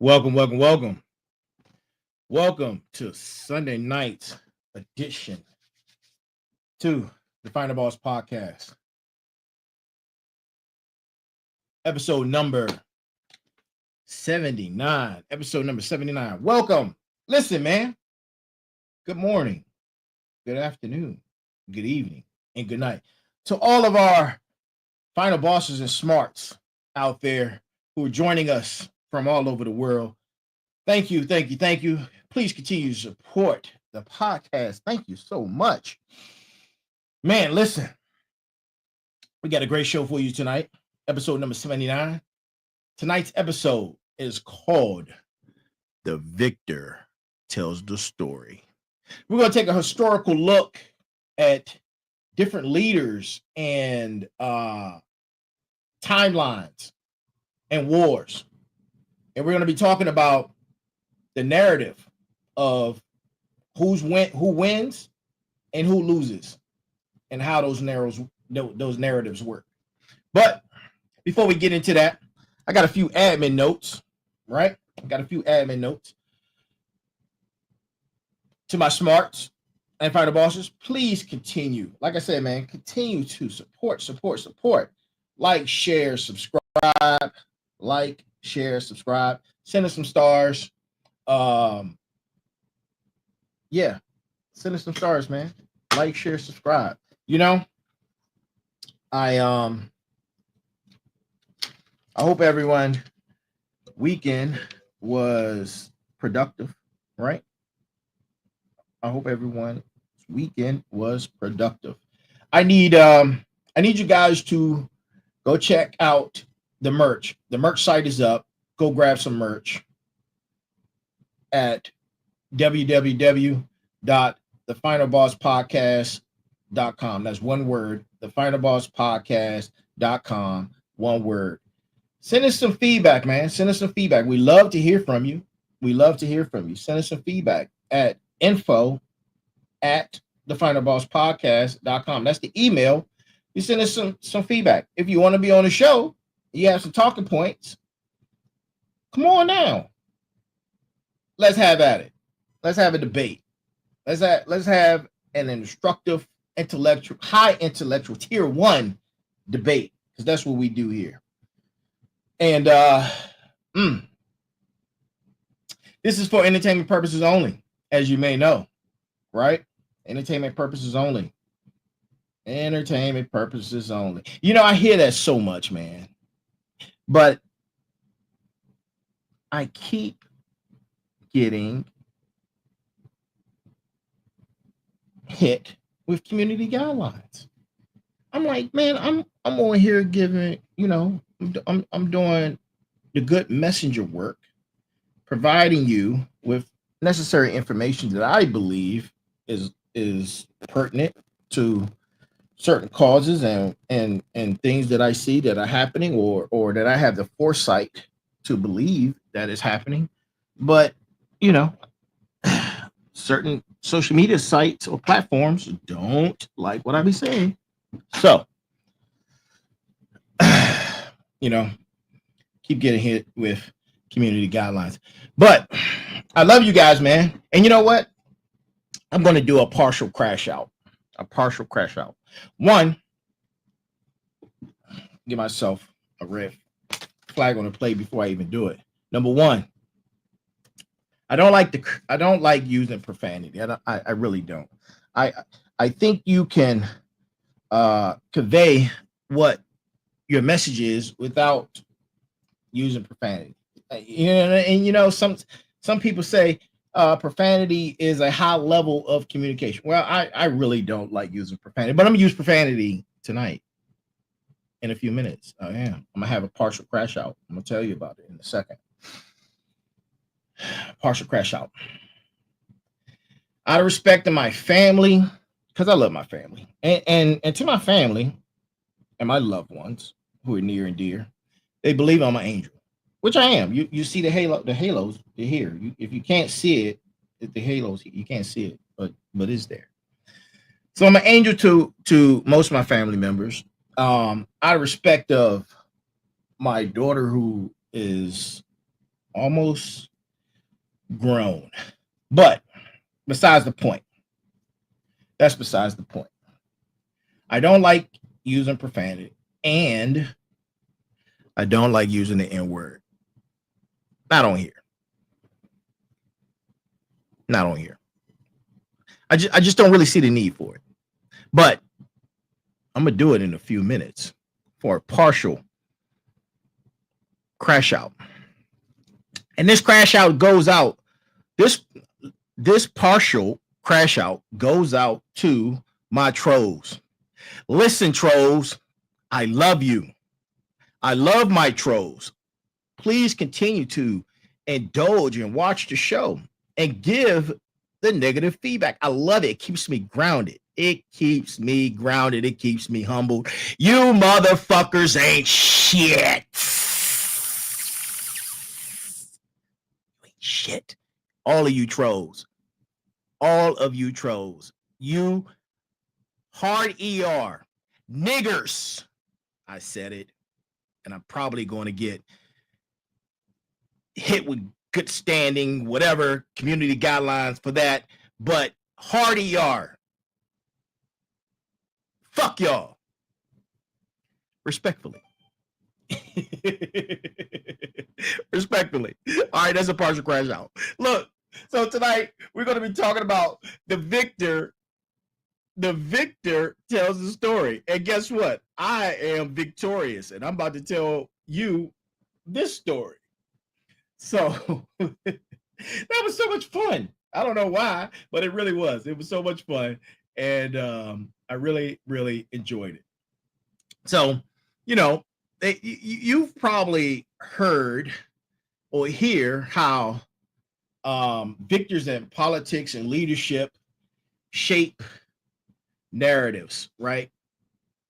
Welcome, welcome, welcome. Welcome to Sunday night edition to the Final Boss Podcast, episode number 79. Episode number 79. Welcome. Listen, man. Good morning, good afternoon, good evening, and good night to all of our final bosses and smarts out there who are joining us from all over the world. Thank you, thank you, thank you. Please continue to support the podcast. Thank you so much. Man, listen, we got a great show for you tonight, episode number 79. Tonight's episode is called The Victor Tells the Story. We're going to take a historical look at different leaders and timelines and wars. And we're going to be talking about the narrative of who wins and who loses and how those narratives work. But before we get into that, I got a few admin notes, right? I got a few admin notes. To my smarts and final bosses, please continue. Like I said, man, continue to support. Like, share, subscribe. Like, share, subscribe. Send us some stars. Yeah, send us some stars, man. Like, share, subscribe. You know, I hope everyone weekend was productive, right? I hope everyone's weekend was productive. I need you guys to go check out the merch. The merch site is up. Go grab some merch at www.thefinalbosspodcast.com. That's one word, thefinalbosspodcast.com, one word. Send us some feedback, man. Send us some feedback. We love to hear from you. Send us some feedback at info@thefinalbosspodcast.com. That's the email. You send us some feedback. If you want to be on the show, you have some talking points, come on now. Let's have at it. Let's have a debate. Let's have an instructive, high intellectual, tier 1 debate, because that's what we do here. And this is for entertainment purposes only, as you may know, right? Entertainment purposes only. Entertainment purposes only. You know, I hear that so much, man. But I keep getting hit with community guidelines. I'm like, man, I'm on here giving, I'm doing the good messenger work, providing you with necessary information that I believe is pertinent to certain causes and things that I see that are happening or that I have the foresight to believe that is happening. But, certain social media sites or platforms don't like what I be saying. So, keep getting hit with community guidelines. But I love you guys, man. And you know what? I'm going to do a partial crash out. One, give myself a red flag on the play before I even do it. Number one, I don't like using profanity. I really don't. I think you can convey what your message is without using profanity. Some people say profanity is a high level of communication. Well, I really don't like using profanity, but I'm gonna use profanity tonight in a few minutes. I am. I'm gonna have a partial crash out. I'm gonna tell you about it in a second. Partial crash out. Out of respect to my family, because I love my family, and to my family and my loved ones who are near and dear, they believe I'm an angel, which I am. You see the halos, they're here. If you can't see it, the halos, you can't see it, but it's there. So I'm an angel to most of my family members. Out of respect of my daughter, who is almost grown. But besides the point, that's besides the point. I don't like using profanity, and I don't like using the N word. Not on here. Not on here. I just don't really see the need for it. But I'm gonna do it in a few minutes for a partial crash out. And this crash out goes out. This partial crash out goes out to my trolls. Listen, trolls, I love you. I love my trolls. Please continue to indulge and watch the show and give the negative feedback. I love it. It keeps me grounded. It keeps me grounded. It keeps me humbled. You motherfuckers ain't shit. Shit. All of you trolls. All of you trolls. You hard ER. Niggers. I said it. And I'm probably going to get hit with good standing, whatever, community guidelines for that. But hard ER. Fuck y'all. Respectfully. Respectfully. All right, that's a partial crash out. Look, so tonight we're going to be talking about the victor. The victor tells the story. And guess what? I am victorious, and I'm about to tell you this story. So that was so much fun. I don't know why, but it really was. It was so much fun. And I really, really enjoyed it. So, you know, you've probably heard or hear how victors in politics and leadership shape narratives, right?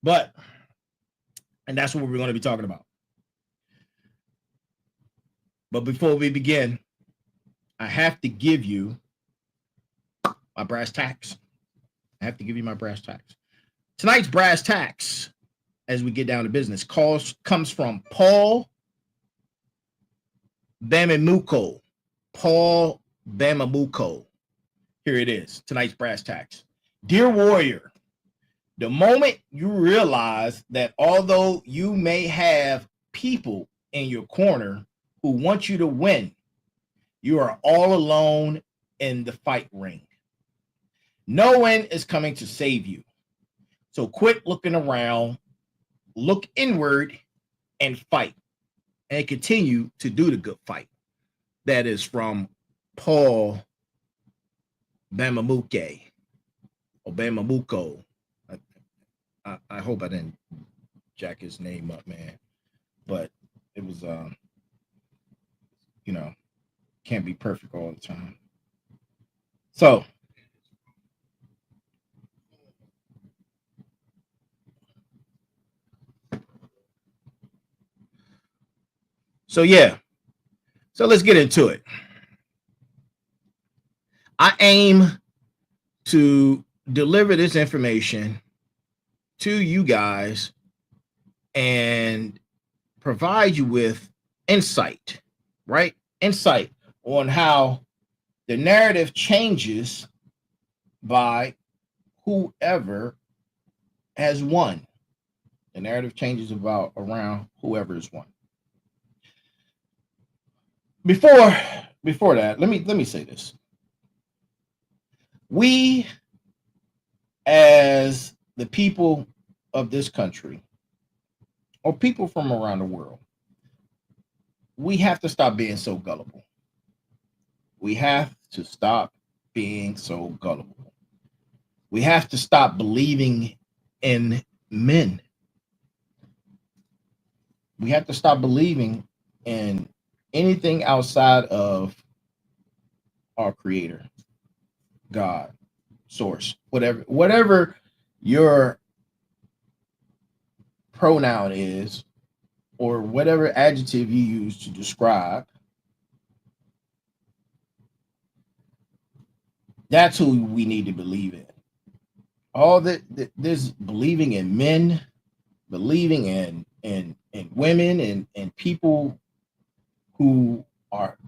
And that's what we're going to be talking about. But before we begin, I have to give you my brass tacks. I have to give you my brass tacks. Tonight's brass tacks, as we get down to business, comes from Paul Bamamuko. Paul Bamamuko. Here it is. Tonight's brass tacks. Dear warrior, the moment you realize that although you may have people in your corner who want you to win, you are all alone in the fight ring. No one is coming to save you. So quit looking around, look inward, and fight. And continue to do the good fight. That is from Paul Bamamuke or Bamamuko. I hope I didn't jack his name up, man. But it was, you know, can't be perfect all the time. So, yeah. So let's get into it. I aim to deliver this information to you guys and provide you with insight, right? Insight on how the narrative changes by whoever has won. The narrative changes around whoever has won. Before that, let me say this. We, as the people of this country, or people from around the world, we have to stop being so gullible. We have to stop being so gullible. We have to stop believing in men. We have to stop believing in anything outside of our creator, God, source, whatever your pronoun is, or whatever adjective you use to describe, that's who we need to believe in. All that this believing in men, believing in women and people who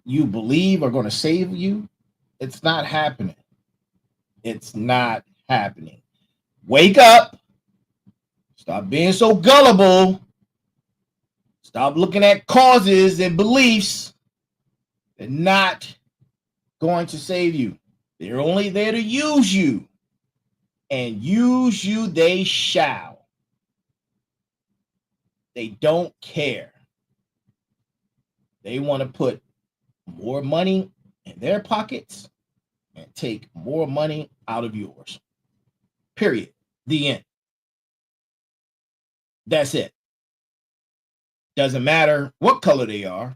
you believe are going to save you, it's not happening. It's not happening. Wake up. Stop being so gullible. Stop looking at causes and beliefs. They're not going to save you. They're only there to use you. And use you they shall. They don't care. They want to put more money in their pockets and take more money out of yours. Period. The end. That's it. Doesn't matter what color they are.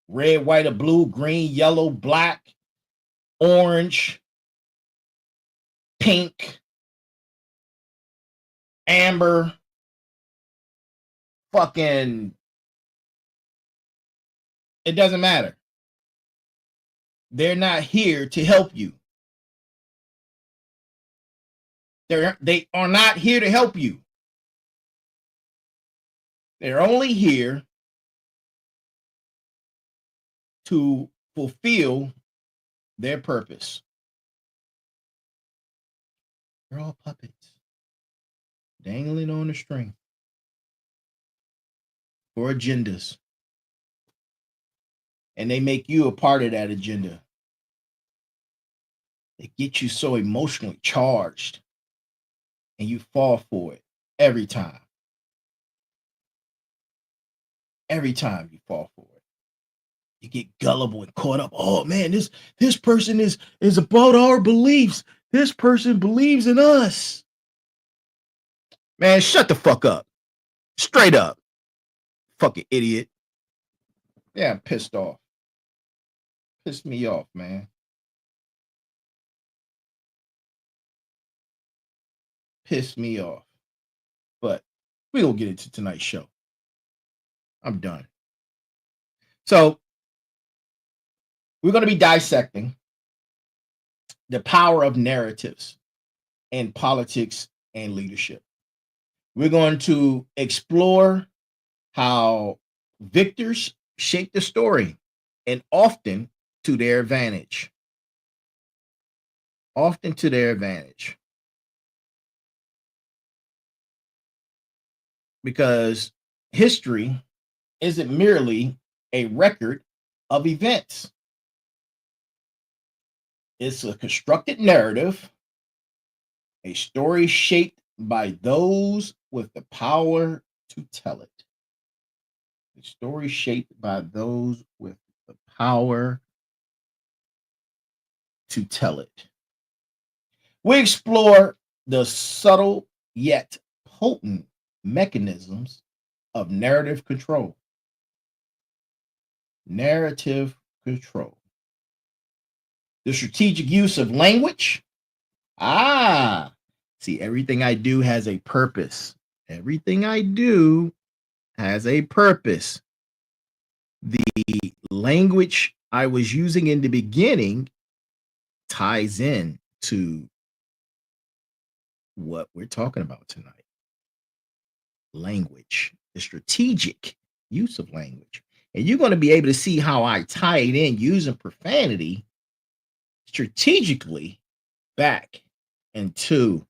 Red, white, or blue, green, yellow, black, orange, pink, amber, fucking, it doesn't matter. They're not here to help you. They are not here to help you. They're only here to fulfill their purpose. They're all puppets dangling on a string for agendas. And they make you a part of that agenda. They get you so emotionally charged and you fall for it every time. Every time you fall for it, you get gullible and caught up. Oh man, this person is about our beliefs. This person believes in us. Man, shut the fuck up. Straight up. Fucking idiot. Yeah, I'm pissed off. Pissed me off, man. Pissed me off. But we don't get into tonight's show. I'm done. So we're going to be dissecting the power of narratives in politics and leadership. We're going to explore how victors shape the story and often to their advantage. Often to their advantage. Because history isn't merely a record of events. It's a constructed narrative, a story shaped by those with the power to tell it. A story shaped by those with the power to tell it. We explore the subtle yet potent mechanisms of narrative control. Narrative control. The strategic use of language. See, everything I do has a purpose. Everything I do has a purpose. The language I was using in the beginning ties in to what we're talking about tonight. Language, the strategic use of language. And you're going to be able to see how I tie it in using profanity strategically back into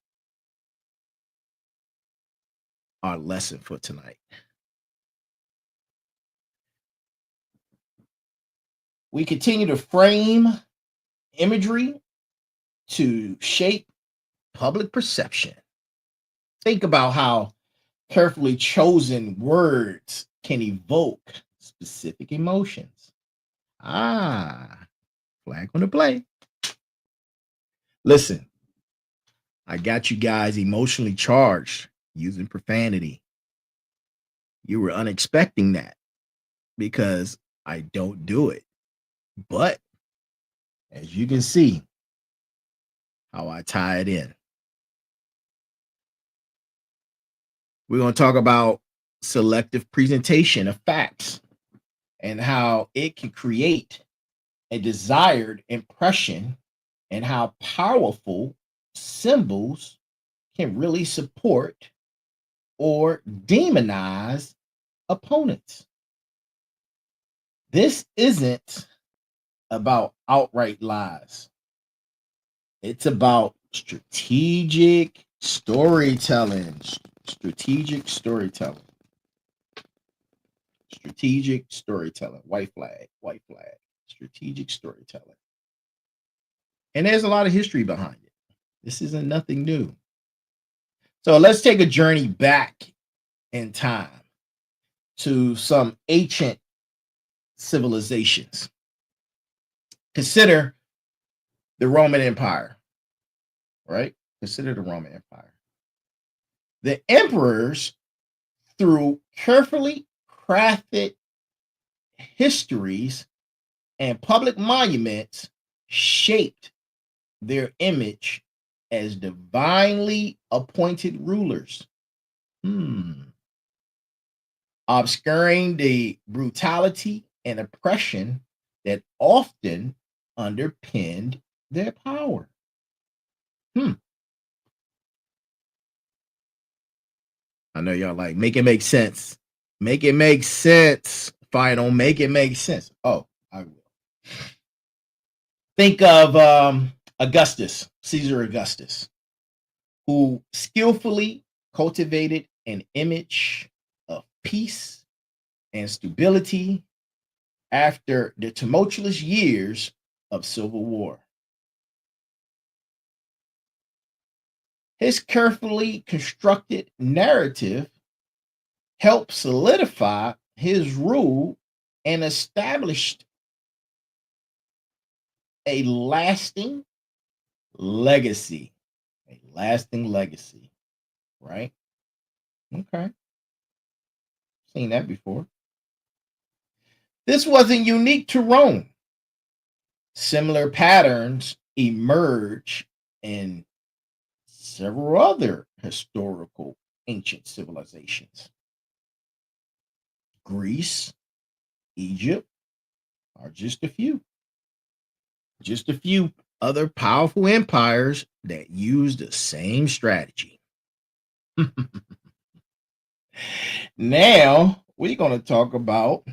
our lesson for tonight. We continue to frame imagery to shape public perception. Think about how carefully chosen words can evoke specific emotions. Flag on the play. Listen, I got you guys emotionally charged using profanity. You were unexpecting that because I don't do it. But as you can see, how I tie it in. We're going to talk about selective presentation of facts and how it can create a desired impression and how powerful symbols can really support or demonize opponents. This isn't about outright lies. It's about strategic storytelling. Strategic storytelling. Strategic storytelling. White flag. White flag. Strategic storytelling. And there's a lot of history behind it. This isn't nothing new. So let's take a journey back in time to some ancient civilizations. Consider the Roman Empire, right? Consider the Roman Empire. The emperors, through carefully crafted histories and public monuments, shaped their image as divinely appointed rulers, obscuring the brutality and oppression that often underpinned their power. I know y'all like make it make sense. Make it make sense. If I don't make it make sense. Oh, I will. Think of Augustus, Caesar Augustus, who skillfully cultivated an image of peace and stability after the tumultuous years of civil war. His carefully constructed narrative helped solidify his rule and established a lasting legacy. A lasting legacy, right? Okay. Seen that before. This wasn't unique to Rome. Similar patterns emerge in several other historical ancient civilizations. Greece, Egypt are just a few. Just a few other powerful empires that use the same strategy. Now, we're going to talk about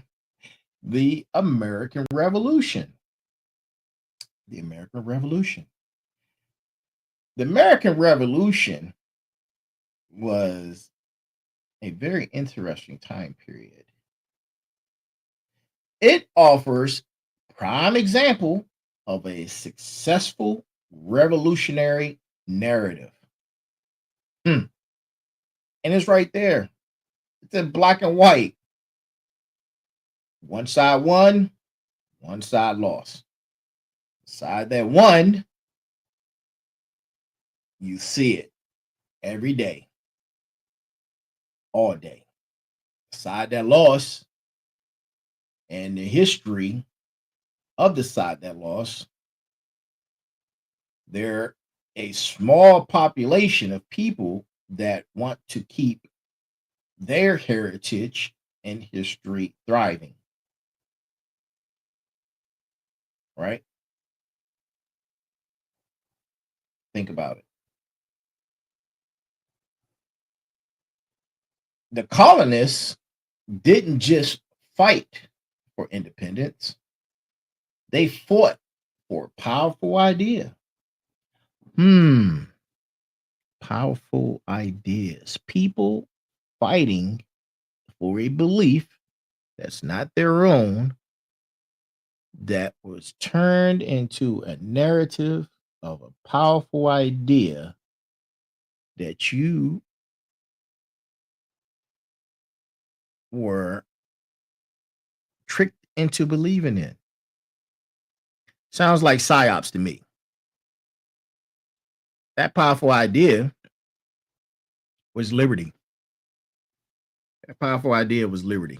the American Revolution. The American Revolution. The American Revolution was a very interesting time period. It offers prime example of a successful revolutionary narrative. And it's right there. It's in black and white. One side won, one side lost. The side that won, you see it every day, all day. The side that lost, and the history of the side that lost, they're a small population of people that want to keep their heritage and history thriving. Right? Think about it. The colonists didn't just fight for independence, they fought for a powerful idea. Powerful ideas. People fighting for a belief that's not their own, that was turned into a narrative of a powerful idea that you were tricked into believing in. Sounds like psyops to me. That powerful idea was liberty. That powerful idea was liberty.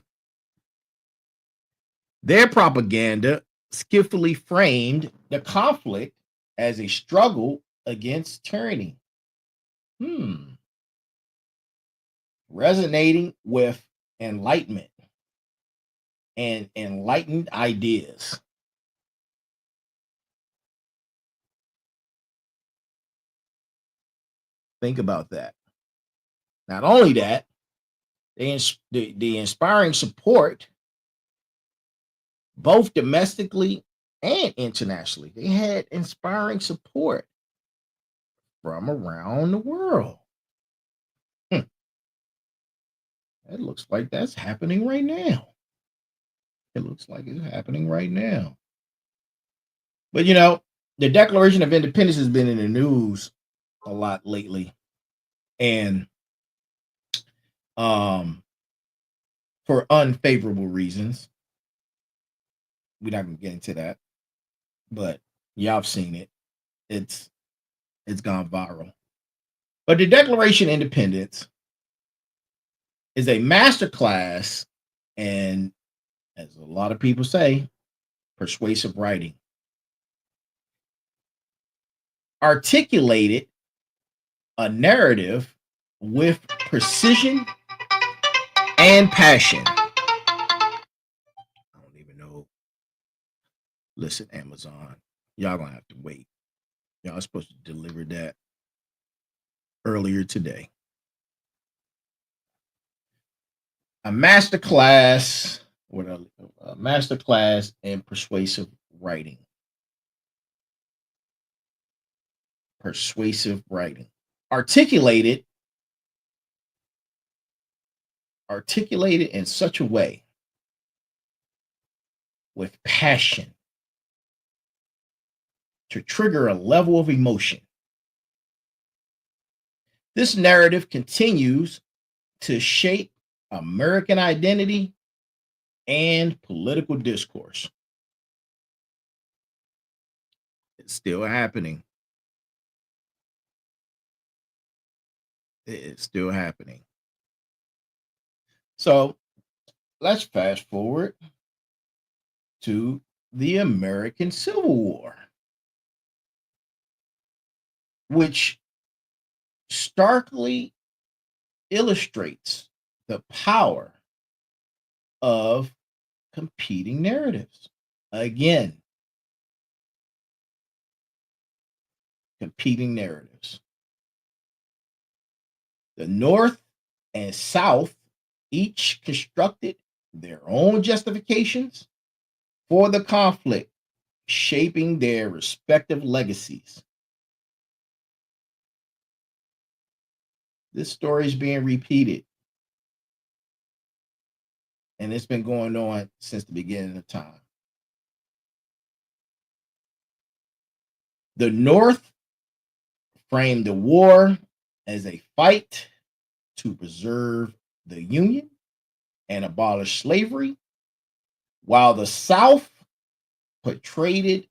Their propaganda skillfully framed the conflict as a struggle against tyranny. Resonating with enlightenment and enlightened ideas. Think about that. Not only that, the inspiring support both domestically and internationally. They had inspiring support from around the world. Hmm, It looks like that's happening right now. It looks like it's happening right now. But the Declaration of Independence has been in the news a lot lately, and um, for unfavorable reasons. We're not gonna get into that, but y'all have seen it. It's it's gone viral. But the Declaration of Independence is a masterclass, and as a lot of people say, persuasive writing. Articulated a narrative with precision and passion. I don't even know. Listen, Amazon, y'all gonna have to wait. Y'all are supposed to deliver that earlier today. A masterclass, a masterclass in persuasive writing. Persuasive writing. Articulated, articulated in such a way with passion to trigger a level of emotion. This narrative continues to shape American identity and political discourse. It's still happening. It's still happening. So let's fast forward to the American Civil War, which starkly illustrates the power of competing narratives. Again, competing narratives. The North and South each constructed their own justifications for the conflict, shaping their respective legacies. This story is being repeated, and it's been going on since the beginning of time. The North framed the war as a fight to preserve the Union and abolish slavery, while the South portrayed it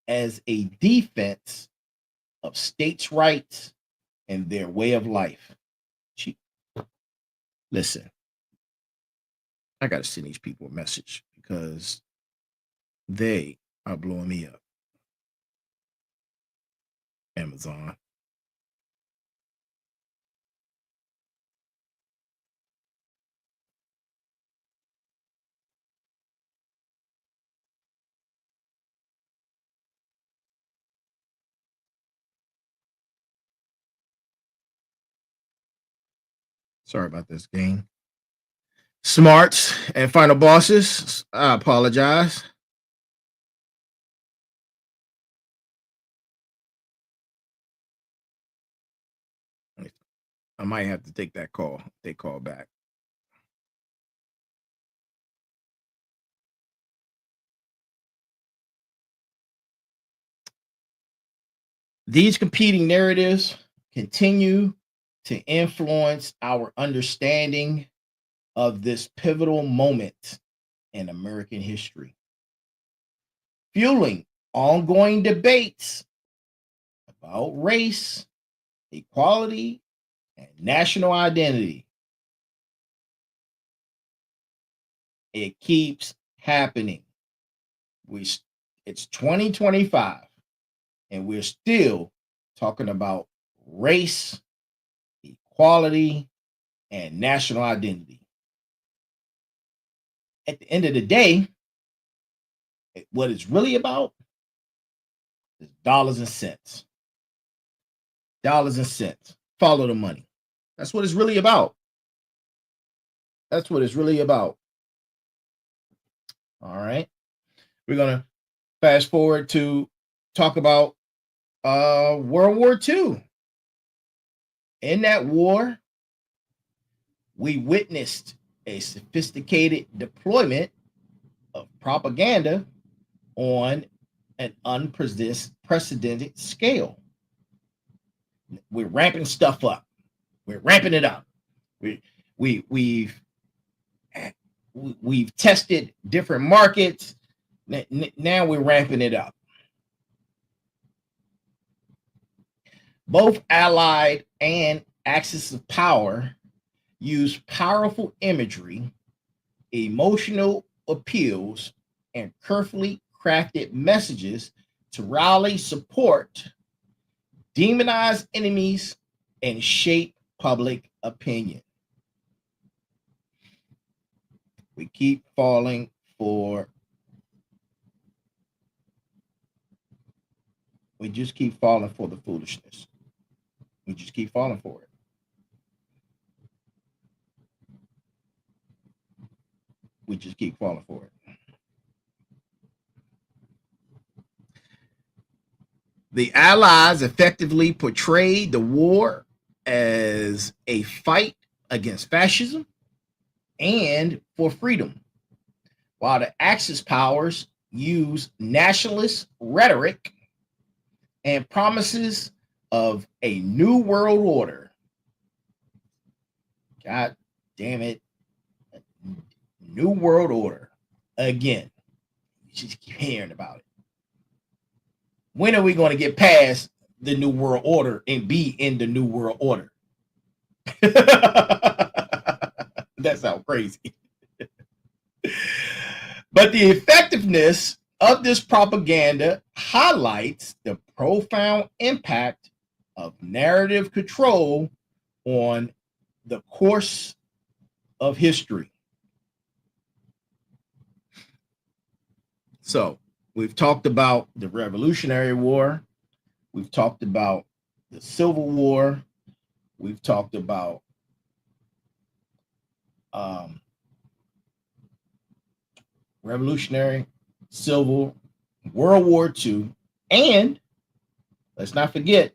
as a defense of states' rights and their way of life. Listen, I got to send these people a message because they are blowing me up. Amazon. Sorry about this, gang. Smarts and final bosses, I apologize. I might have to take that call. They call back. These competing narratives continue to influence our understanding of this pivotal moment in American history, fueling ongoing debates about race, equality, and national identity. It keeps happening. We it's 2025 and we're still talking about race, equality, and national identity. At the end of the day, what it's really about is dollars and cents. Dollars and cents. Follow the money. That's what it's really about. That's what it's really about. All right. We're gonna fast forward to talk about World War II. In that war, we witnessed a sophisticated deployment of propaganda on an unprecedented scale. We're ramping stuff up. We're ramping it up. We've tested different markets. Now we're ramping it up. Both Allied and Axis of Power use powerful imagery, emotional appeals, and carefully crafted messages to rally support, demonize enemies, and shape public opinion. We keep falling for, we just keep falling for the foolishness. We just keep falling for it. We just keep falling for it. The Allies effectively portrayed the war as a fight against fascism and for freedom, while the Axis powers use nationalist rhetoric and promises of a new world order. God damn it. New world order. Again, you just keep hearing about it. When are we going to get past the new world order and be in the new world order? That sounds crazy. But the effectiveness of this propaganda highlights the profound impact of narrative control on the course of history. So we've talked about the Revolutionary War. We've talked about the Civil War. We've talked about Revolutionary, Civil, World War II, and let's not forget,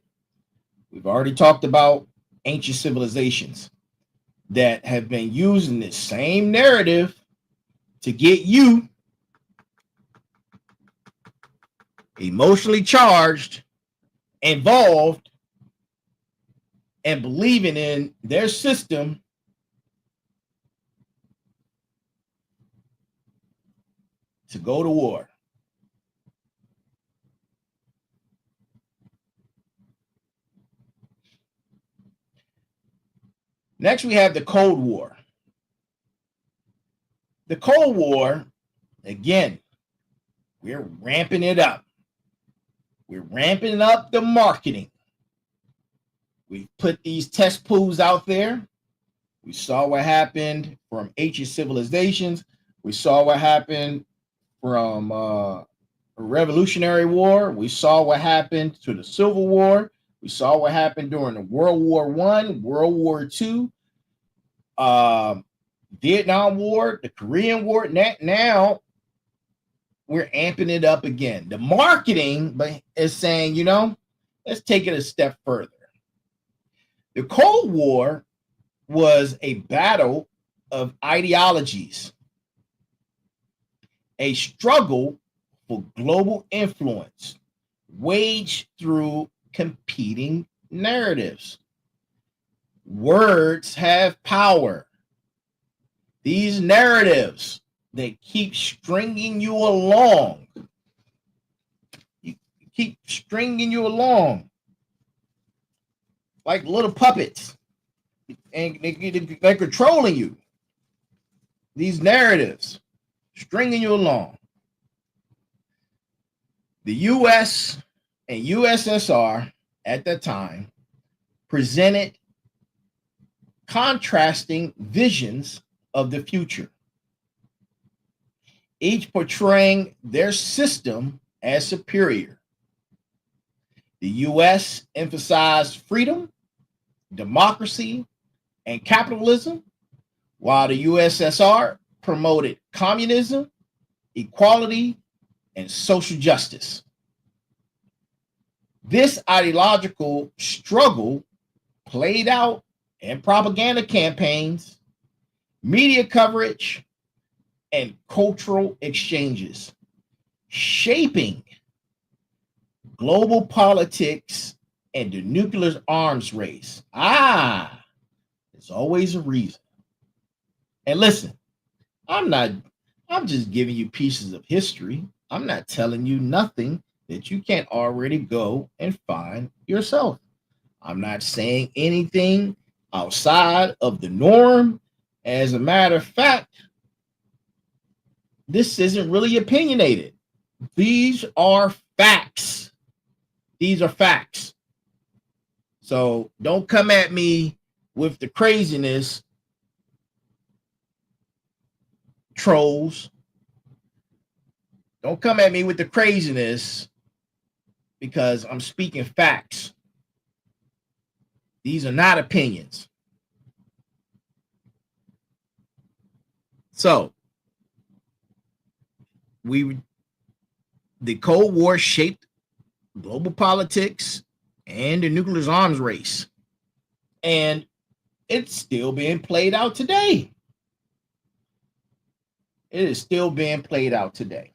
we've already talked about ancient civilizations that have been using this same narrative to get you emotionally charged, involved, and believing in their system to go to war. Next, we have the Cold War. The Cold War, again, we're ramping it up. We're ramping up the marketing. We put these test pools out there. We saw what happened from ancient civilizations. We saw what happened from a Revolutionary War. We saw what happened to the Civil War. We saw what happened during the World War I, World War II, Vietnam War, the Korean War. Now we're amping it up again. The marketing is saying, you know, let's take it a step further. The Cold War was a battle of ideologies, a struggle for global influence waged through competing narratives. Words have power. These narratives, they keep stringing you along. Keep stringing you along like little puppets, and they're controlling you. These narratives stringing you along. The U.S. and USSR at that time presented contrasting visions of the future, each portraying their system as superior. The U.S. emphasized freedom, democracy, and capitalism, while the USSR promoted communism, equality, and social justice. This ideological struggle played out in propaganda campaigns, media coverage, and cultural exchanges, shaping global politics and the nuclear arms race. There's always a reason. And listen, I'm just giving you pieces of history. I'm not telling you nothing that you can't already go and find yourself. I'm not saying anything outside of the norm. As a matter of fact, this isn't really opinionated. These are facts. These are facts. So don't come at me with the craziness, trolls. Don't come at me with the craziness because I'm speaking facts. These are not opinions. So, the Cold War shaped global politics and the nuclear arms race. And it's still being played out today. It is still being played out today.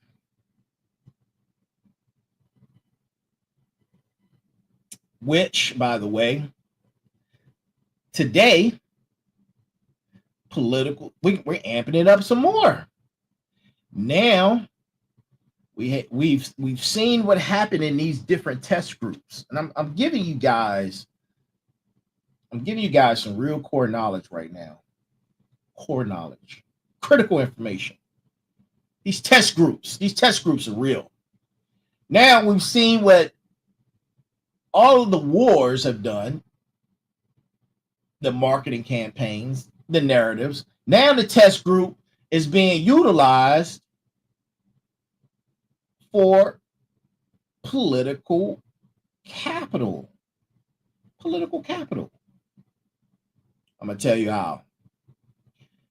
Which, by the way, today, we're amping it up some more. Now, we've seen what happened in these different test groups, and I'm giving you guys some real core knowledge right now. Core knowledge, critical information. These test groups are real. Now we've seen what all of the wars have done, the marketing campaigns, the narratives. Now the test group is being utilized for political capital. Political capital. I'm going to tell you how.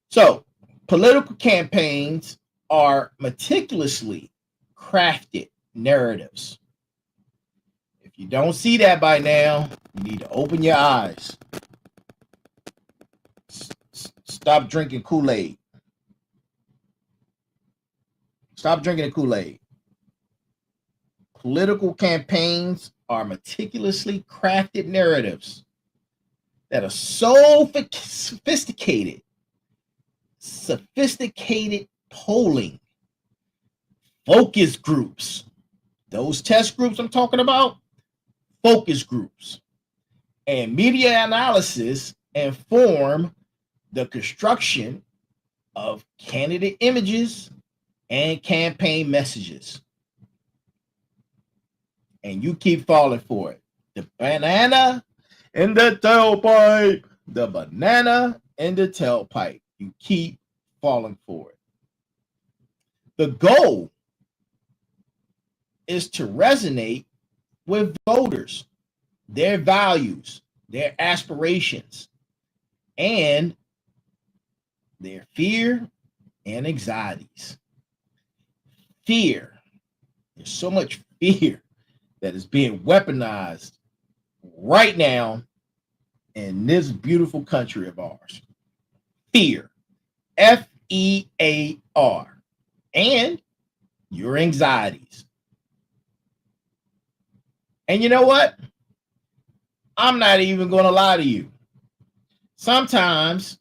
So, political campaigns are meticulously crafted narratives. If you don't see that by now, you need to open your eyes. Stop drinking Kool-Aid. Stop drinking the Kool-Aid. Political campaigns are meticulously crafted narratives that are so sophisticated polling, focus groups, those test groups I'm talking about, focus groups, and media analysis inform the construction of candidate images and campaign messages. And you keep falling for it. The banana in the tailpipe. The banana in the tailpipe. You keep falling for it. The goal is to resonate with voters, their values, their aspirations, and their fear and anxieties. Fear. There's so much fear that is being weaponized right now in this beautiful country of ours. Fear. F-E-A-R. And your anxieties. And you know what? I'm not even going to lie to you. Sometimes,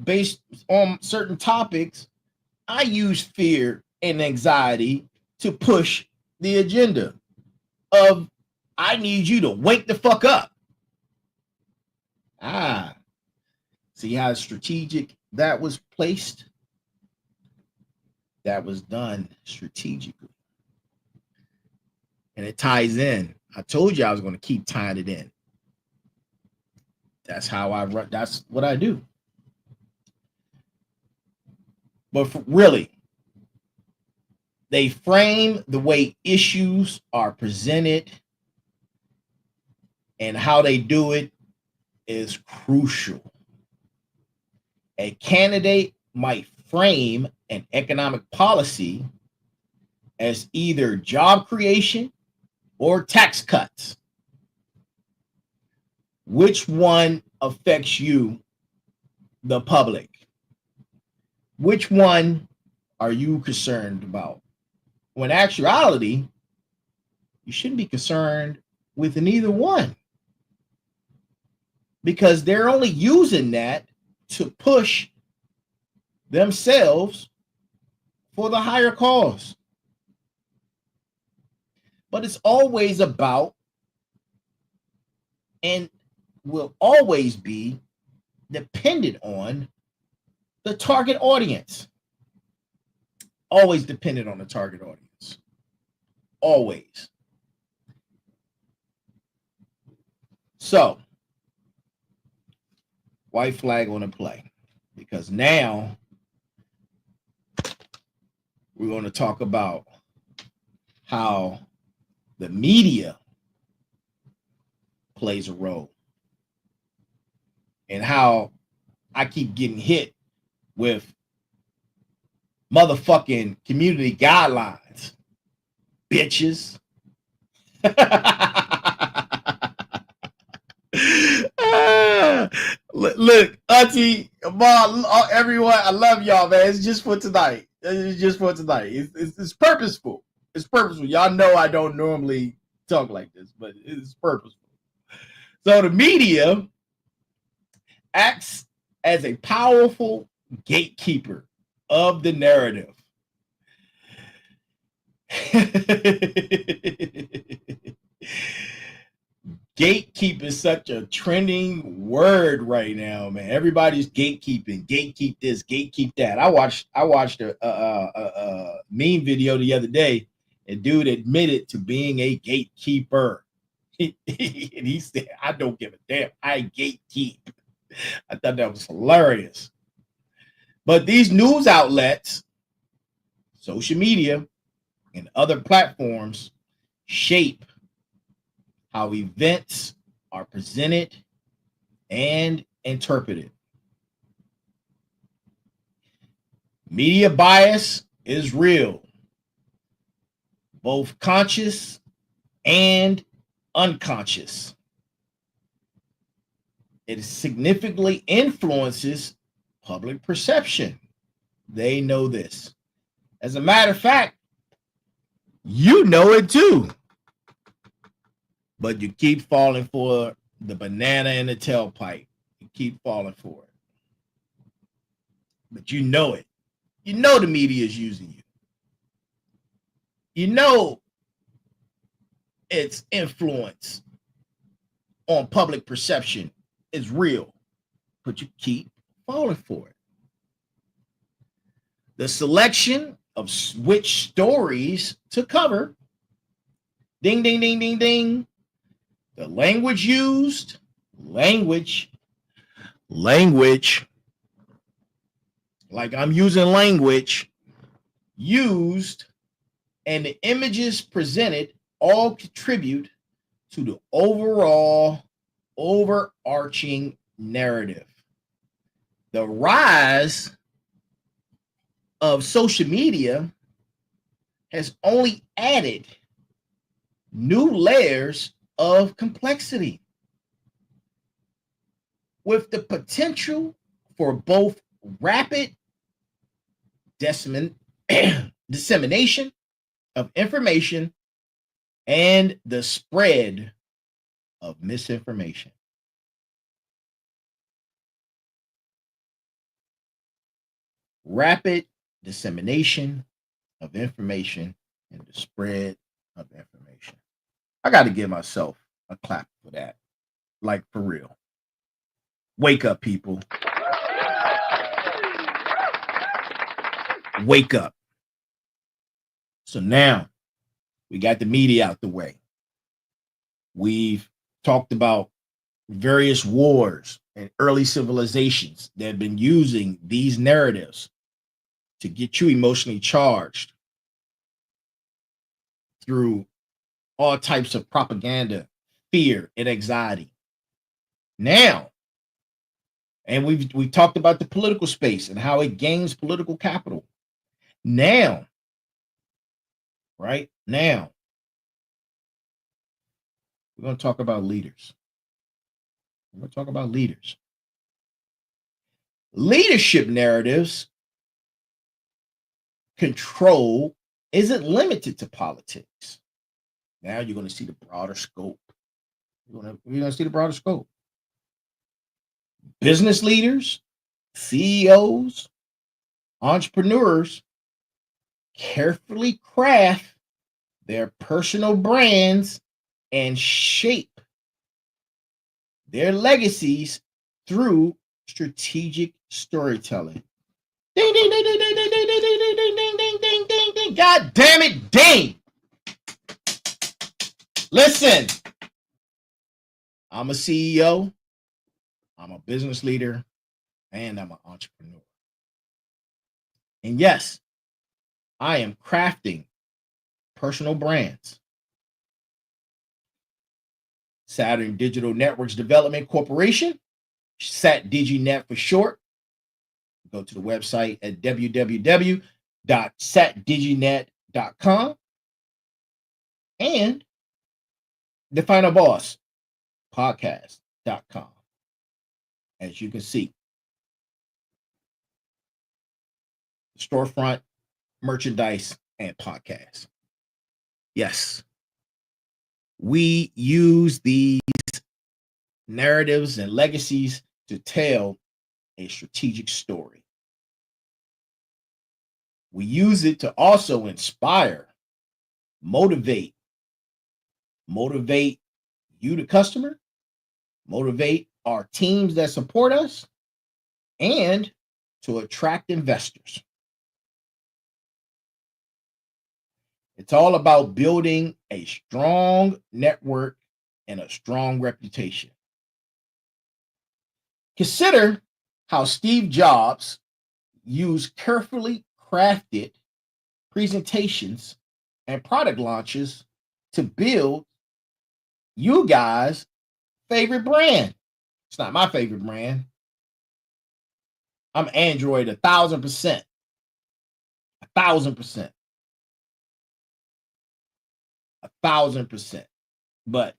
based on certain topics, I use fear and anxiety to push the agenda of I need you to wake the fuck up. See how strategic that was placed? That was done strategically. And it ties in. I told you I was going to keep tying it in. That's how I run. That's what I do. But really, they frame the way issues are presented, and how they do it is crucial. A candidate might frame an economic policy as either job creation or tax cuts. Which one affects you, the public? Which one are you concerned about? When in actuality, you shouldn't be concerned with neither one, because they're only using that to push themselves for the higher cause. But it's always about, and will always be, dependent on the target audience. Always dependent on the target audience. Always. So, white flag on the play, because now we're going to talk about how the media plays a role and how I keep getting hit with motherfucking community guidelines, bitches. Look, Auntie, Mom, everyone, I love y'all, man. It's just for tonight. It's just for tonight. It's purposeful. It's purposeful. Y'all know I don't normally talk like this, but it's purposeful. So the media acts as a powerful gatekeeper of the narrative. Gatekeep is such a trending word right now, man. Everybody's gatekeeping. Gatekeep this, gatekeep that. I watched a meme video the other day. A dude admitted to being a gatekeeper. And he said, I don't give a damn. I gatekeep. I thought that was hilarious. But these news outlets, social media, and other platforms shape how events are presented and interpreted. Media bias is real, both conscious and unconscious. It significantly influences public perception. They know this. As a matter of fact, you know it too. But you keep falling for the banana in the tailpipe. You keep falling for it. But you know it. You know the media is using you. You know its influence on public perception is real. But you keep falling for it. The selection of which stories to cover. Ding, ding, ding, ding, ding. The language used, language, like I'm using language, used, and the images presented all contribute to the overall overarching narrative. The rise of social media has only added new layers of complexity, with the potential for both rapid dissemination of information and the spread of misinformation. Rapid dissemination of information and the spread of information. I got to give myself a clap for that. Like, for real. Wake up, people. Wake up. So now we got the media out the way. We've talked about various wars and early civilizations that have been using these narratives to get you emotionally charged through all types of propaganda, fear, and anxiety. Now, and we've talked about the political space and how it gains political capital. Now, right? Now, we're going to talk about leaders. We're going to talk about leaders. Leadership narratives control isn't limited to politics. Now you're going to see the broader scope. You're going to see the broader scope. Business leaders, CEOs, entrepreneurs carefully craft their personal brands and shape their legacies through strategic storytelling. Ding, ding, ding, ding, ding, ding, ding, ding, ding, ding, ding, ding, ding, ding, ding. God damn it, ding. Listen, I'm a CEO, I'm a business leader, and I'm an entrepreneur. And yes, I am crafting personal brands. Saturn Digital Networks Development Corporation, SatDigiNet for short. Go to the website at www.satdiginet.com and the Final Boss podcast.com. As you can see, storefront, merchandise, and podcast. Yes, we use these narratives and legacies to tell a strategic story. We use it to also inspire, motivate you, the customer, motivate our teams that support us, and to attract investors. It's all about building a strong network and a strong reputation. Consider how Steve Jobs used carefully crafted presentations and product launches to build you guys' favorite brand. It's not my favorite brand. I'm Android 1,000%. 1,000%. 1,000%. But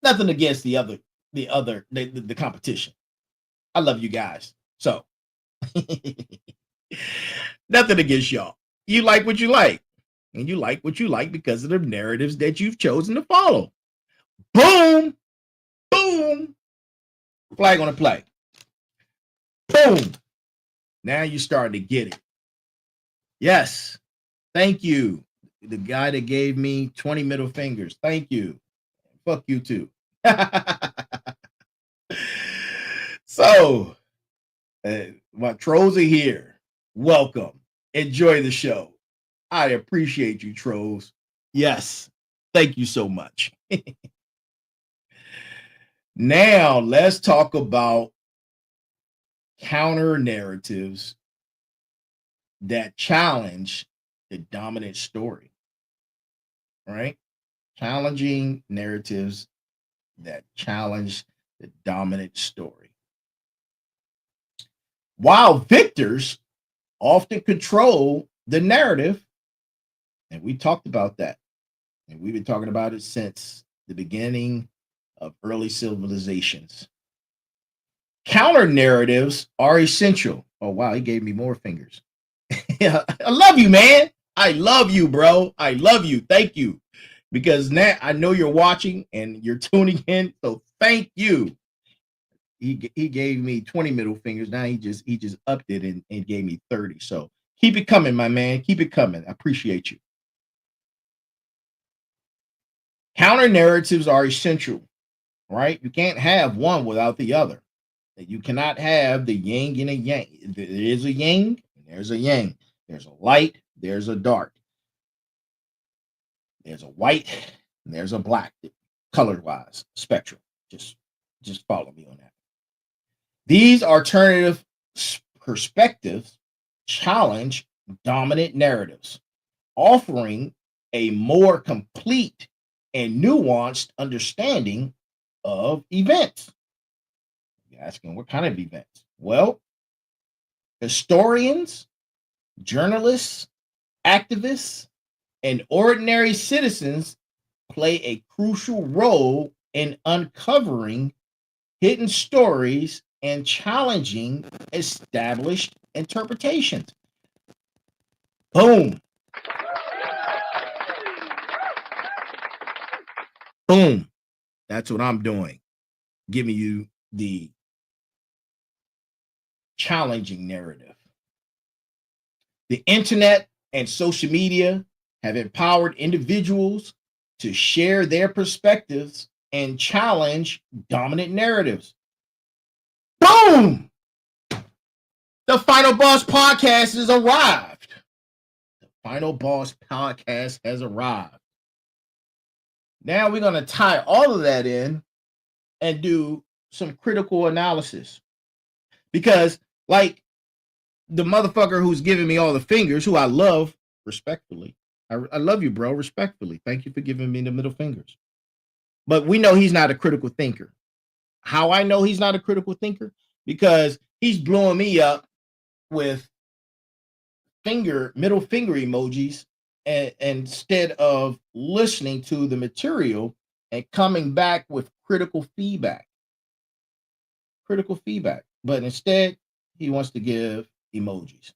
nothing against the competition. I love you guys. So nothing against y'all. You like what you like. And you like what you like because of the narratives that you've chosen to follow. Boom. Boom. Flag on the play. Boom. Now you're starting to get it. Yes. Thank you. The guy that gave me 20 middle fingers. Thank you. Fuck you too. So, my trolls are here. Welcome. Enjoy the show. I appreciate you, trolls. Yes. Thank you so much. Now, let's talk about counter narratives that challenge the dominant story. Right? Challenging narratives that challenge the dominant story. While victors often control the narrative, and we talked about that, and we've been talking about it since the beginning of early civilizations. Counter narratives are essential. Oh, wow, he gave me more fingers. I love you, man. I love you, bro. I love you. Thank you. Because now I know you're watching and you're tuning in. So thank you. He gave me 20 middle fingers. Now he just upped it and gave me 30. So keep it coming, my man. Keep it coming. I appreciate you. Counter narratives are essential, right? You can't have one without the other. You cannot have the yin and a yang. There is a yin and there's a yang. There's a light, there's a dark. There's a white and there's a black, color wise spectrum. Just follow me on that. These alternative perspectives challenge dominant narratives, offering a more complete and nuanced understanding of events. You're asking what kind of events? Well, historians, journalists, activists, and ordinary citizens play a crucial role in uncovering hidden stories and challenging established interpretations. Boom. Boom. That's what I'm doing. Giving you the challenging narrative. The internet and social media have empowered individuals to share their perspectives and challenge dominant narratives. Boom! The Final Boss Podcast has arrived. The Final Boss Podcast has arrived. Now we're going to tie all of that in and do some critical analysis. Because, like the motherfucker who's giving me all the fingers, who I love respectfully. I love you, bro, respectfully. Thank you for giving me the middle fingers. But we know he's not a critical thinker. How I know he's not a critical thinker? Because he's blowing me up with middle finger emojis and instead of listening to the material and coming back with critical feedback. But instead, he wants to give emojis.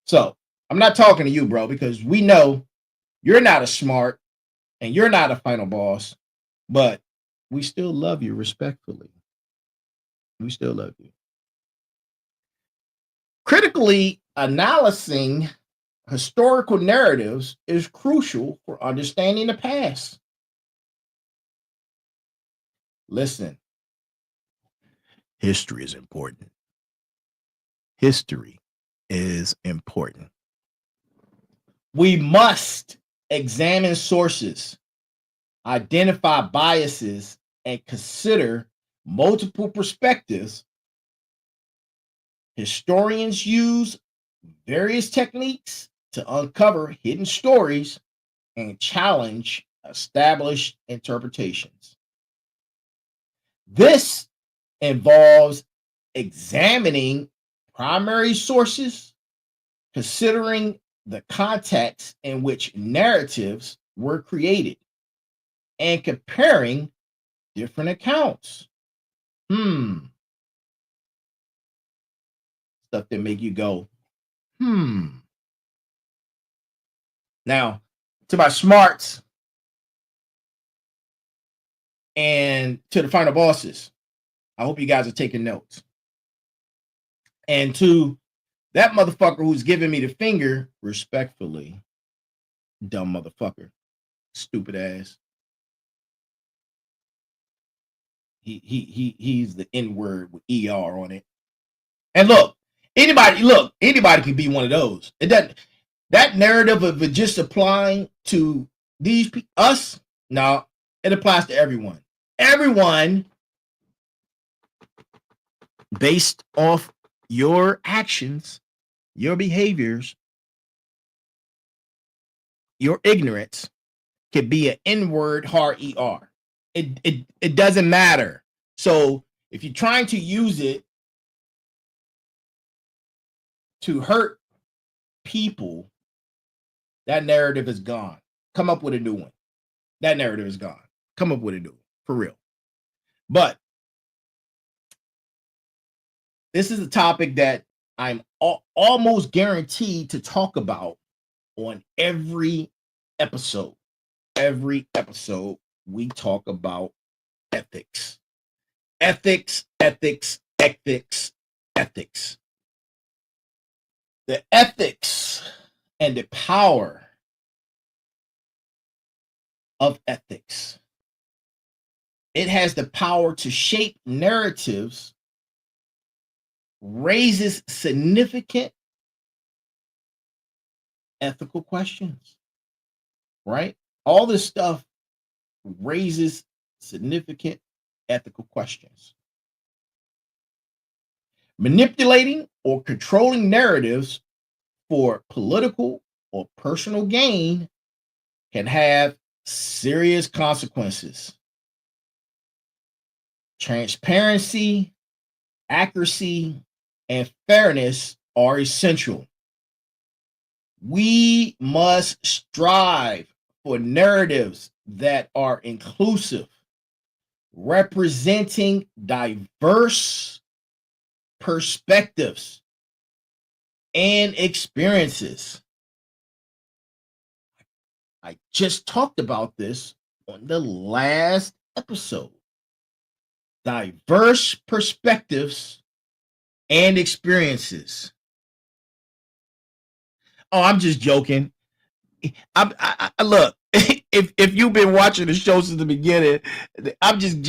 So I'm not talking to you, bro, because we know you're not a smart and you're not a final boss, but we still love you respectfully. We still love you. Critically analyzing historical narratives is crucial for understanding the past. Listen, history is important. History is important. We must examine sources, identify biases, and consider multiple perspectives. Historians use various techniques to uncover hidden stories and challenge established interpretations. This involves examining primary sources, considering the context in which narratives were created, and comparing different accounts. Stuff that make you go, Now, to my smarts and to the final bosses, I hope you guys are taking notes. And to that motherfucker who's giving me the finger, respectfully, dumb motherfucker, stupid ass. He's the N-word with ER on it. And look, anybody can be one of those. It doesn't. That narrative of it just applying to these us, no, it applies to everyone. Everyone, based off your actions, your behaviors, your ignorance, could be an N-word hard ER. It doesn't matter. So if you're trying to use it to hurt people, that narrative is gone. Come up with a new one. That narrative is gone. Come up with a new one, for real. But this is a topic that I'm almost guaranteed to talk about on every episode. Every episode, we talk about ethics. Ethics, ethics, ethics, ethics. The ethics and the power of ethics. It has the power to shape narratives, raises significant ethical questions, right? All this stuff raises significant ethical questions. Manipulating or controlling narratives for political or personal gain can have serious consequences. Transparency, accuracy, and fairness are essential. We must strive for narratives that are inclusive, representing diverse perspectives and experiences. I just talked about this on the last episode. Diverse perspectives and experiences. Oh, I'm just joking. I look. If you've been watching the show since the beginning, I'm just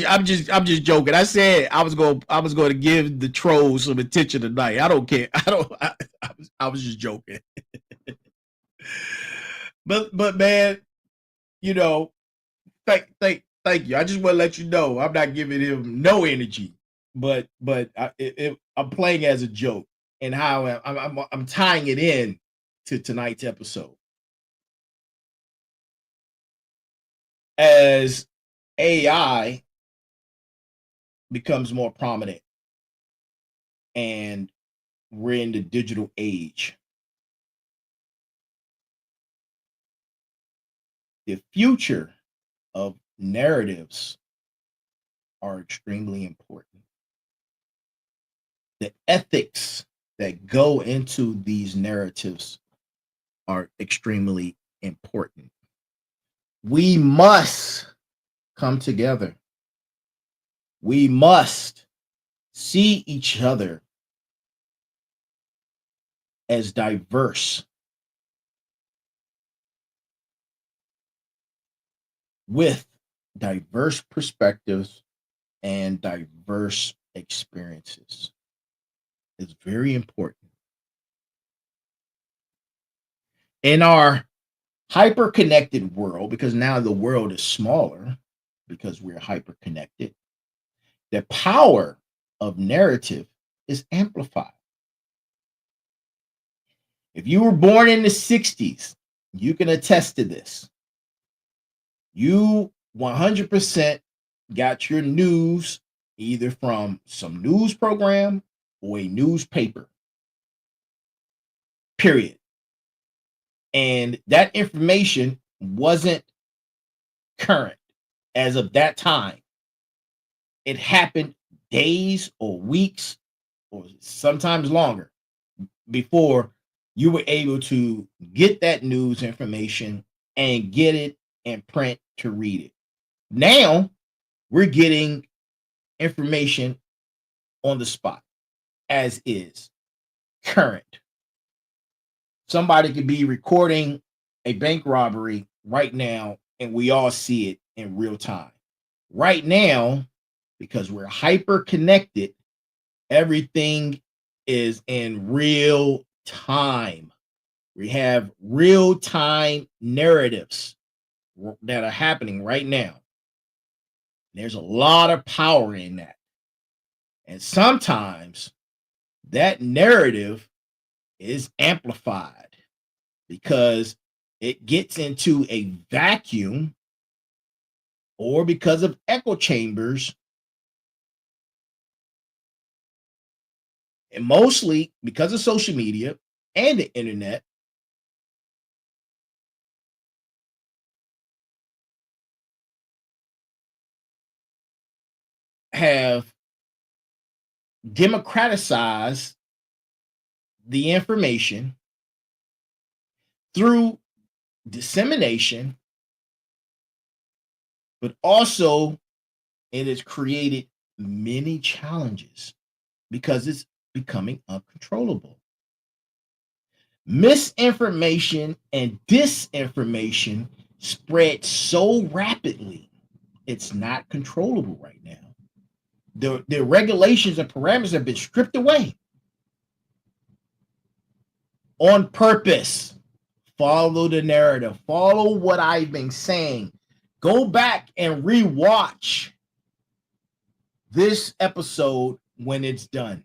joking. I said I was going to give the trolls some attention tonight. I don't care. I was just joking. but man, you know, thank you. I just want to let you know I'm not giving him no energy, but I'm playing as a joke, and how I'm tying it in to tonight's episode. As AI becomes more prominent and we're in the digital age, the future of narratives are extremely important. The ethics that go into these narratives are extremely important. We must come together. We must see each other as diverse, with diverse perspectives and diverse experiences. It's very important. In our hyper-connected world, because now the world is smaller because we're hyper-connected, the power of narrative is amplified. If you were born in the 60s, you can attest to this. You 100% got your news either from some news program or a newspaper, period. And that information wasn't current as of that time. It happened days or weeks or sometimes longer before you were able to get that news information and get it in print to read it. Now we're getting information on the spot, as is, current. Somebody could be recording a bank robbery right now, and we all see it in real time. Right now, because we're hyper connected, everything is in real time. We have real time narratives that are happening right now. There's a lot of power in that. And sometimes that narrative is amplified because it gets into a vacuum, or because of echo chambers, and mostly because of social media and the internet. Have democratized the information through dissemination, but also it has created many challenges because it's becoming uncontrollable. Misinformation and disinformation spread so rapidly, it's not controllable right now. The regulations and parameters have been stripped away on purpose. Follow the narrative. Follow what I've been saying. Go back and rewatch this episode when it's done.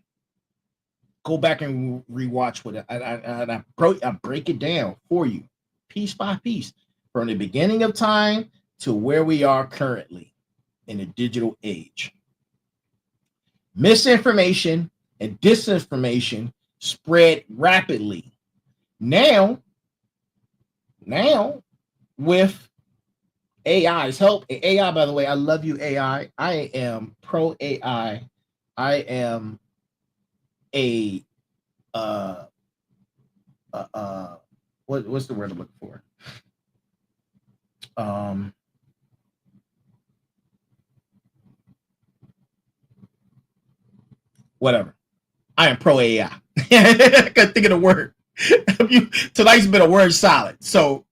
Go back and rewatch what I break it down for you, piece by piece, from the beginning of time to where we are currently in the digital age. Misinformation and disinformation spread rapidly. Now, with AI's help. AI, by the way, I love you, AI. I am pro AI. I am a what's the word I'm looking for? Whatever. I am pro AI. I couldn't think of the word. Tonight's been a word solid. So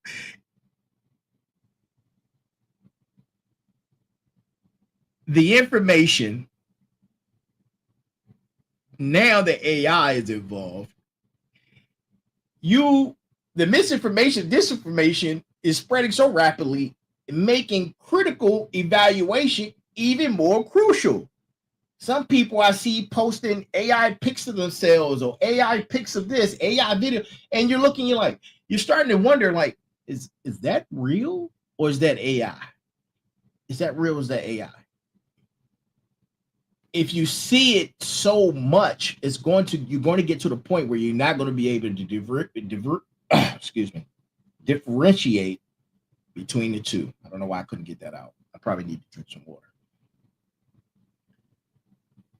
the information, now that AI is involved, the misinformation, disinformation is spreading so rapidly, making critical evaluation even more crucial. Some people I see posting AI pics of themselves or AI pics of this, AI video, and you're looking, you're starting to wonder, like, is that real or is that AI? Is that real or is that AI? If you see it so much, you're going to get to the point where you're not going to be able to differentiate between the two. I don't know why I couldn't get that out. I probably need to drink some water.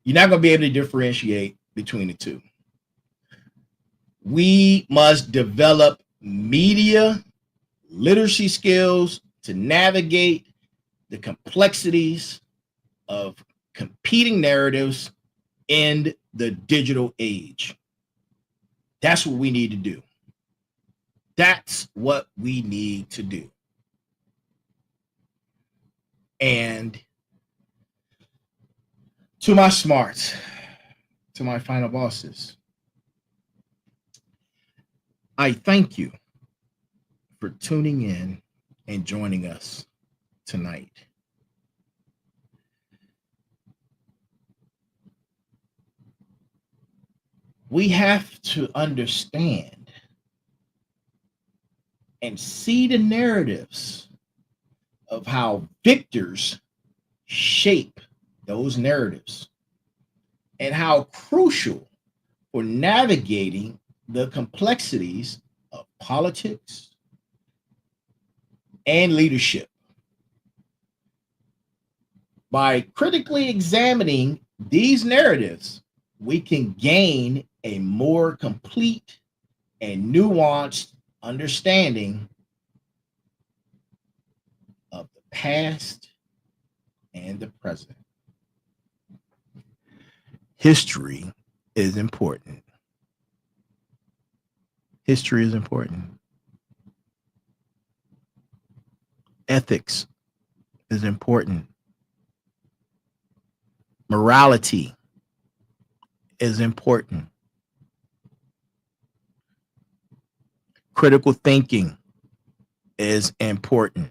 You're not going to be able to differentiate between the two. We must develop media literacy skills to navigate the complexities of competing narratives in the digital age. That's what we need to do. That's what we need to do. And to my smarts, to my final bosses, I thank you for tuning in and joining us tonight. We have to understand and see the narratives of how victors shape those narratives and how crucial for navigating the complexities of politics and leadership. By critically examining these narratives, we can gain a more complete and nuanced understanding of the past and the present. History is important. History is important. Ethics is important. Morality is important. Critical thinking is important.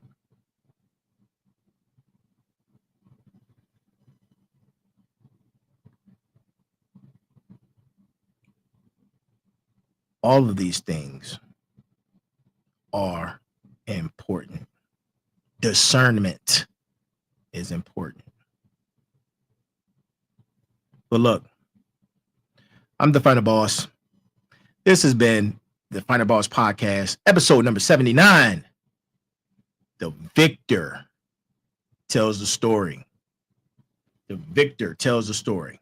All of these things are important. Discernment is important. But look, I'm the Final Boss. This has been the Final Boss Podcast, episode number 79. The victor tells the story. The victor tells the story.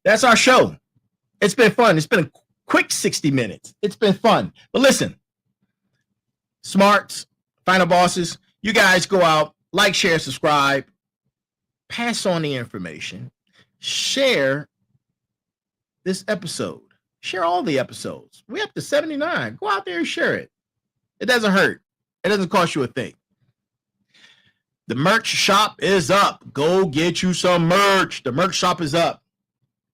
That's our show. It's been fun. It's been a quick 60 minutes. It's been fun. But listen, smarts, Final Bosses, you guys go out, like, share, subscribe, pass on the information, share this episode, share all the episodes. We're up to 79. Go out there and share it. It doesn't hurt. It doesn't cost you a thing. The merch shop is up. Go get you some merch. The merch shop is up.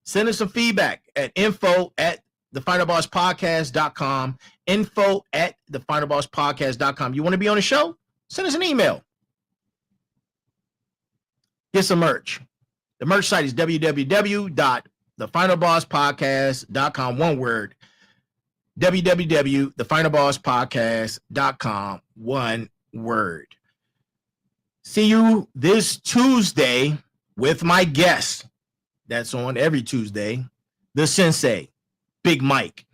Send us some feedback at info@thefinalbosspodcast.com. info@thefinalbosspodcast.com. You want to be on the show? Send us an email. Get some merch. The merch site is www.thefinalbosspodcast.com. One word. www.thefinalbosspodcast.com. One word. See you this Tuesday with my guest. That's on every Tuesday. The Sensei, Big Mike.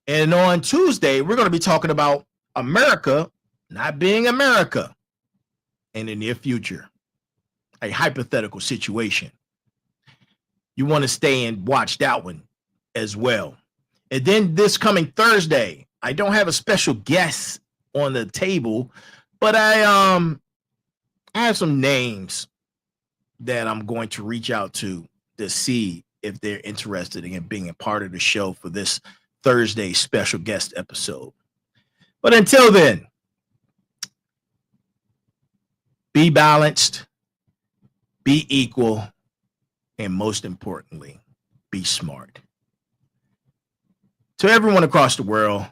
And on Tuesday, we're going to be talking about America not being America in the near future, a hypothetical situation. You want to stay and watch that one as well. And then this coming Thursday, I don't have a special guest on the table, but I have some names that I'm going to reach out to see if they're interested in being a part of the show for this Thursday special guest episode. But until then, be balanced, be equal, and most importantly, be smart. To everyone across the world,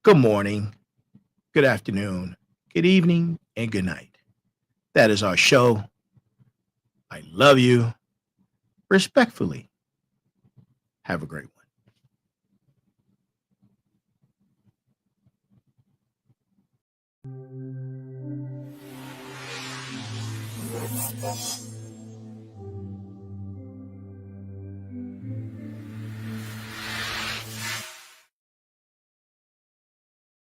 good morning, good afternoon, good evening, and good night. That is our show. I love you. Respectfully, have a great one.